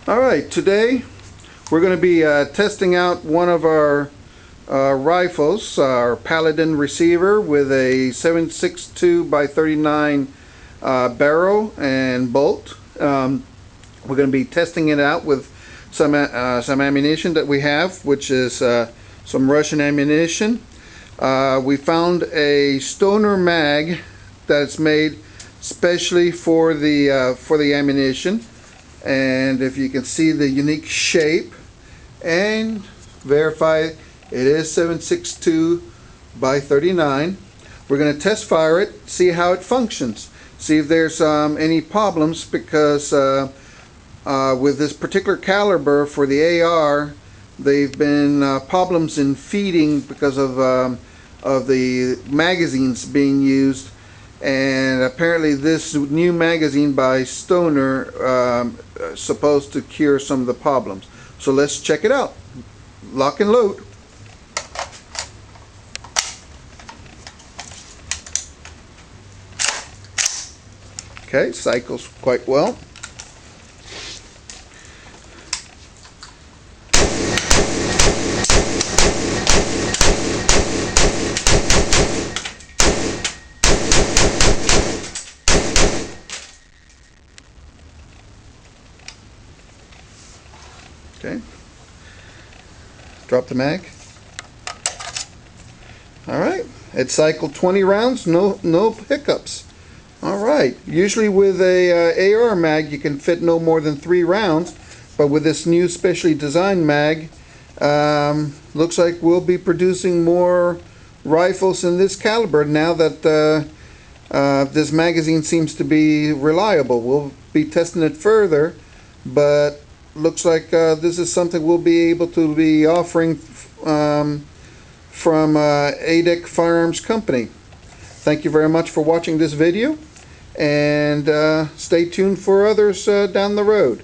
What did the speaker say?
Alright, today we're going to be testing out one of our rifles, our Paladin receiver with a 7.62 by 39 barrel and bolt. We're going to be testing it out with some ammunition that we have, which is some Russian ammunition. We found a Stoner mag that's made specially for the ammunition. And if you can see the unique shape and verify it is 7.62 by 39. We're going to test fire it, see how it functions, see if there's any problems, because with this particular caliber for the AR, they've been problems in feeding because of the magazines being used. And apparently this new magazine by Stoner supposed to cure some of the problems. So let's check it out. Lock and load. Okay, cycles quite well. Okay, drop the mag. Alright, it cycled 20 rounds, no hiccups. Alright, usually with a AR mag you can fit no more than 3 rounds, but with this new specially designed mag, looks like we'll be producing more rifles in this caliber now that this magazine seems to be reliable. We'll be testing it further, but looks like this is something we'll be able to be offering from AdeQ Firearms Company. Thank you very much for watching this video, and stay tuned for others down the road.